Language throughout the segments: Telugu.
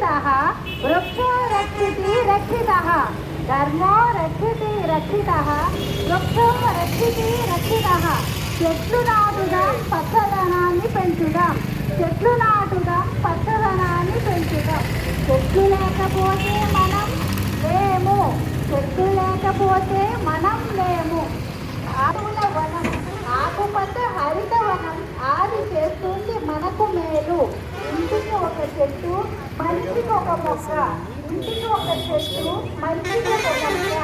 रक्षितः वृक्षो रक्षिति रक्षितः धर्मो रक्षिति रक्षितः वृक्षो रक्षिति रक्षितः చెట్లు నాటుదాం పచ్చదనాన్ని పెంచుదాం చెట్లు నాటుదాం పచ్చదనాన్ని పెంచుదాం చెట్లు లేకపోతే మనం లేము చెట్లు లేకపోతే మనం లేము ఆకుల వనం ఆకుపచ్చ హరితవనం ఆది చేస్తుంది మనకు మేలు ఇంటికి ఒక చెట్టు మనిషికి ఒక మొక్క ఇంటికి ఒక చెట్టు మనిషికి ఒక మొక్క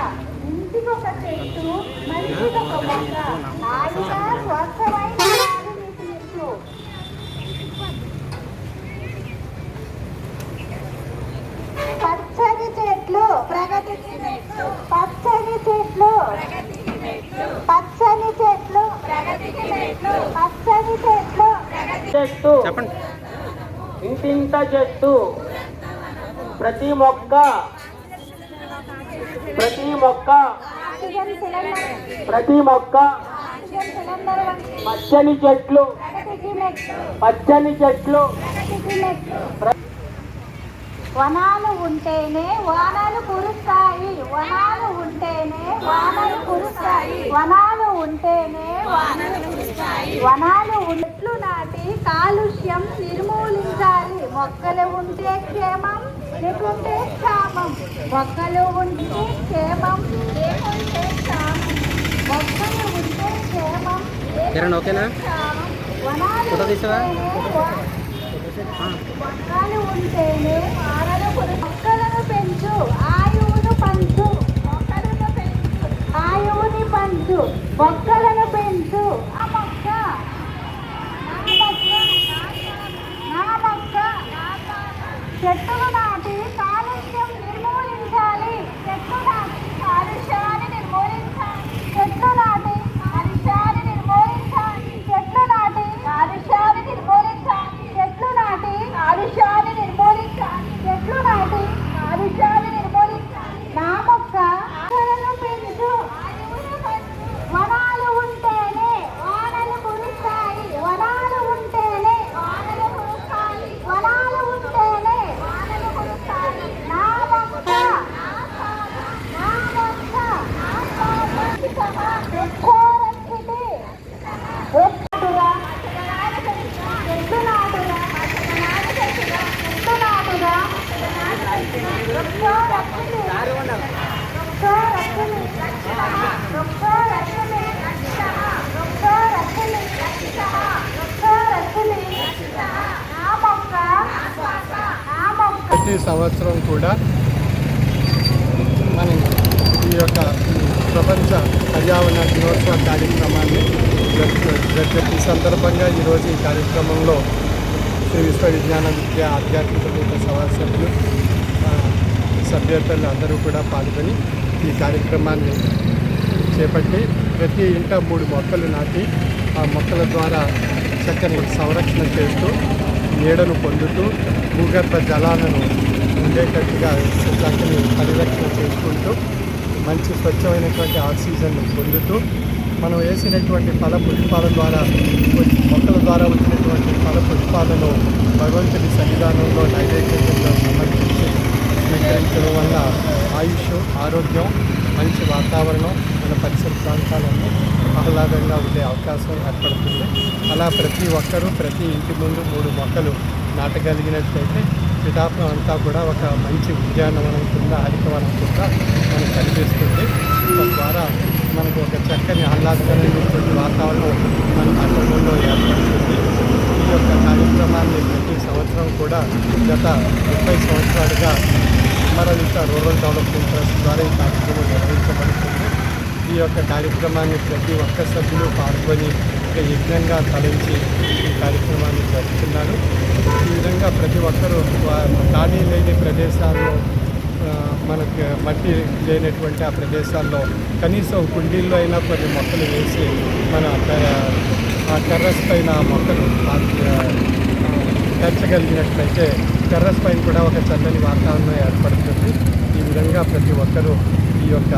ఇంటికి ఒక చెట్టు మనిషికి ఒక మొక్క హాయిగా స్వచ్ఛమైన గాలిని పీల్చు పచ్చని చెట్లు ప్రగతికి మెట్లు పచ్చని చెట్లు పచ్చని చెట్లు ప్రగతికి మెట్లు పచ్చని చెట్లు చెట్టు చెప్పండి ఇంటింట చెట్టు ప్రతి మొక్క పచ్చని చెట్లు వనాలు ఉంటేనే వానలు కురుస్తాయి వనాలు ఉంటేనే వానలు కురుస్తాయి వనాలు ఉంటేనే వానలు కురుస్తాయి వనాలు చెట్లు నాటి కాలుష్యం నిర్మూలించాలి మొక్కలు ఉంటే క్షేమం లేకుంటే క్షామం మొక్కలు ఉంటే క్షేమం లేకుంటే క్షామం మొక్కలు ఉంటే క్షేమం ఓకేనా మొక్కలు ఉంటేనే మొక్కలను పెంచు ఆయువును పంచు మొక్కలను పెంచు ఆయువుని పంచు మొక్కలను పెంచు ఆ మొక్క నా మొక్క చెట్టులు నాటి కాలుష్యం నిర్మూలించాలి చెట్లు నాటి కాలుష్యాన్ని నిర్మూలించాలి చెట్లు నాటి కాలుష్యాన్ని నిర్మూలించాలి చెట్లు నాటి కాలుష్యాన్ని నిర్మూలించాలి చెట్లు నాటి కాలుష్యాన్ని నిర్మూలించాలి చెట్లు నాటి కాలుష్యాన్ని నిర్మూలించాలి నా మొక్క ఆకులను పెంచు వనాలు ఉంటేనే వానలు కురుస్తాయి వనాలు ఉంటేనే వానలు కురుస్తాయి వనాలు ఉంటేనే వానలు కురుస్తాయి నా మొక్క నా మొక్క వృక్షోరక్షితి వృక్షుగా చెట్లు నాటుగా చెట్లు నాటుగా వృక్షోరక్షితి ప్రతి సంవత్సరం కూడా మనం ఈ యొక్క ప్రపంచ పర్యావరణ దినోత్సవ కార్యక్రమాన్ని ఈ సందర్భంగా ఈరోజు ఈ కార్యక్రమంలో శ్రీ విశ్వవిజ్ఞాన విద్య ఆధ్యాత్మిక సభా సభ్యులు అందరూ కూడా పాల్గొని ఈ కార్యక్రమాన్ని చేపట్టి ప్రతి ఇంట 3 మొక్కలు నాటి ఆ మొక్కల ద్వారా చక్కని సంరక్షణ చేస్తూ నీడను పొందుతూ భూగర్భ జలాలను ఉండేటట్టుగా చక్కని పరిరక్షణ చేసుకుంటూ మంచి స్వచ్ఛమైనటువంటి ఆక్సిజన్ పొందుతూ మనం వేసినటువంటి ఫల పుష్పాల ద్వారా మొక్కల ద్వారా వచ్చినటువంటి ఫల పుష్పాలను భగవంతుడి సన్నిధానంలో నైవేద్యంలో సమర్పించి స్వీకరించడం వల్ల ఆయుష్ ఆరోగ్యం మంచి వాతావరణం మన పరిసర ప్రాంతాలన్నీ ఆహ్లాదంగా ఉండే అవకాశం ఏర్పడుతుంది. అలా ప్రతి ఒక్కరూ ప్రతి ఇంటి ముందు 3 మొక్కలు నాటగలిగినట్లయితే పిఠాపురం అంతా కూడా ఒక మంచి ఉద్యానవనం కింద హరితవనం కింద మనకు కనిపిస్తుంది. తద్వారా మనకు ఒక చక్కని ఆహ్లాదకరమైనటువంటి వాతావరణం మన పట్టణంలో ఏర్పడుతుంది. ఈ యొక్క కార్యక్రమాన్ని ప్రతి సంవత్సరం కూడా గత 30 సంవత్సరాలుగా అమరవీత రూరల్ డెవలప్మెంట్ ట్రస్ట్ ద్వారా ఈ కార్యక్రమం నిర్వహించబడుతుంది. ఈ యొక్క కార్యక్రమాన్ని ప్రతి ఒక్క సభ్యులు పాల్గొని ఒక యజ్ఞంగా తలంచి ఈ కార్యక్రమాన్ని జరుపుతున్నారు. ఈ విధంగా ప్రతి ఒక్కరూ ఖాళీ లేని ప్రదేశాల్లో మనకు మట్టి లేనటువంటి ఆ ప్రదేశాల్లో కనీసం కుండీల్లో అయినా కొన్ని మొక్కలు వేసి మన ఆ టెర్రస్ పైన మొక్కలు పెంచగలిగినట్లయితే టెర్రస్ పైన కూడా ఒక చల్లని వాతావరణం ఏర్పడుతుంది. ఈ విధంగా ప్రతి ఒక్కరూ ఈ యొక్క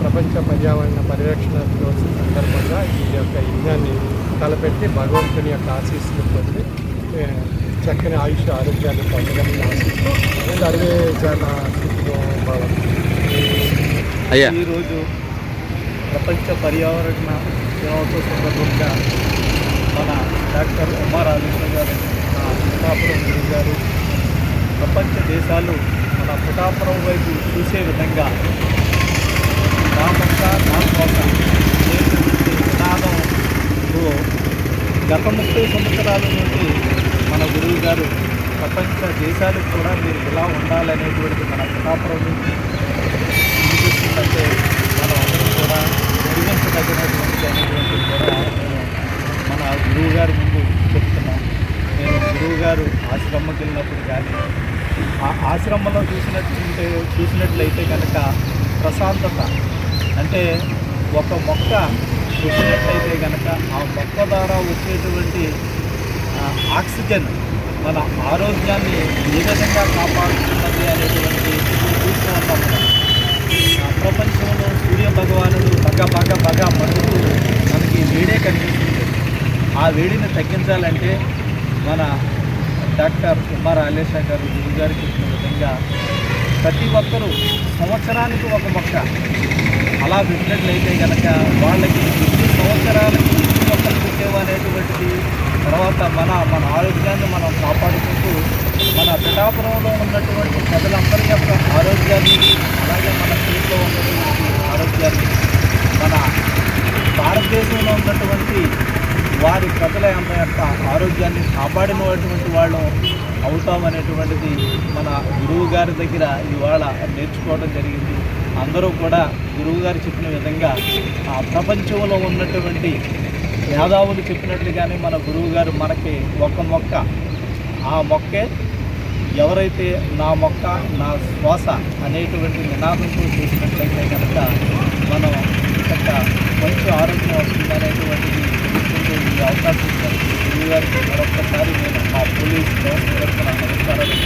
ప్రపంచ పర్యావరణ పరిరక్షణ దినోత్సవం సందర్భంగా ఈ యొక్క యజ్ఞాన్ని తలపెట్టి భగవంతుని యొక్క ఆశీస్సులు పొంది చక్కని ఆయుష్ ఆరోగ్యాన్ని పొందగలని ఆశిస్తూ సర్వే జన సుఖినో భవంతు. ఈరోజు ప్రపంచ పర్యావరణ దినోత్సవ సందర్భంగా మన డాక్టర్ ఉమార్ ఆదిత్య గారు, పిఠాపురం గురువు గారు ప్రపంచ దేశాలు మన పిఠాపురం వైపు చూసే విధంగా నా మొక్క నా తోట అనేటువంటి నినాదంలో గత 30 సంవత్సరాల నుండి మన గురువు గారు ప్రపంచ దేశాలకు కూడా మీరు ఇలా ఉండాలనేటువంటి మన పిఠాపురం నుంచి చూస్తుందంటే మనం అందరం కూడా నిర్మించదగినటువంటి అనేటువంటి కూడా నేను మన గురువు గారి ముందు చెప్తున్నాను. నేను గురువు గారు ఆశ్రమంకి వెళ్ళినప్పుడు కానీ ఆ ఆశ్రమంలో చూసినట్లయితే కనుక ప్రశాంతత అంటే ఒక మొక్క చూసినట్లయితే కనుక ఆ మొక్క ద్వారా వచ్చేటువంటి ఆక్సిజన్ మన ఆరోగ్యాన్ని ఏ విధంగా కాపాడుతున్నది అనేటువంటి చూస్తూ ఉన్నాం. ప్రపంచంలో సూర్య భగవానుడు బాగా మండుతూ మనకి వేడే కనిపిస్తుంది. ఆ వేడిని తగ్గించాలంటే మన డాక్టర్ ఉమార్ ఆలేషా గారు గురువు గారు చెప్పిన విధంగా ప్రతి ఒక్కరూ సంవత్సరానికి ఒక మొక్క అలా పెట్టినట్లయితే కనుక వాళ్ళకి 2 సంవత్సరాలకి 2 మొక్కలు పెట్టేవనేటువంటిది తర్వాత మన ఆరోగ్యాన్ని మనం కాపాడుకుంటూ మన పిఠాపురంలో ఉన్నటువంటి ప్రజలందరి యొక్క ఆరోగ్యాన్ని అలాగే మన స్టేట్లో ఉన్నటువంటి ఆరోగ్యాన్ని మన భారతదేశంలో ఉన్నటువంటి వారి ప్రజల యొక్క ఆరోగ్యాన్ని కాపాడినటువంటి వాళ్ళు అవుతామనేటువంటిది మన గురువు గారి దగ్గర ఇవాళ నేర్చుకోవడం జరిగింది. అందరూ కూడా గురువు గారు చెప్పిన విధంగా ఆ ప్రపంచంలో ఉన్నటువంటి మేధావులు చెప్పినట్లుగానే మన గురువు గారు మనకి ఒక మొక్క, ఆ మొక్కే ఎవరైతే నా మొక్క నా శ్వాస అనేటువంటి నినాదంతో చేసినట్లయితే కనుక మనం ఇంత మంచి ఆరోగ్యం వస్తుందనేటువంటిది తెలుసుకుంటూ ఈ అవకాశం ఇచ్చిన గురువు గారికి మరొక్కసారి నేను మా పోలీస్ వ్యవస్థ తరఫున నమస్కారాలు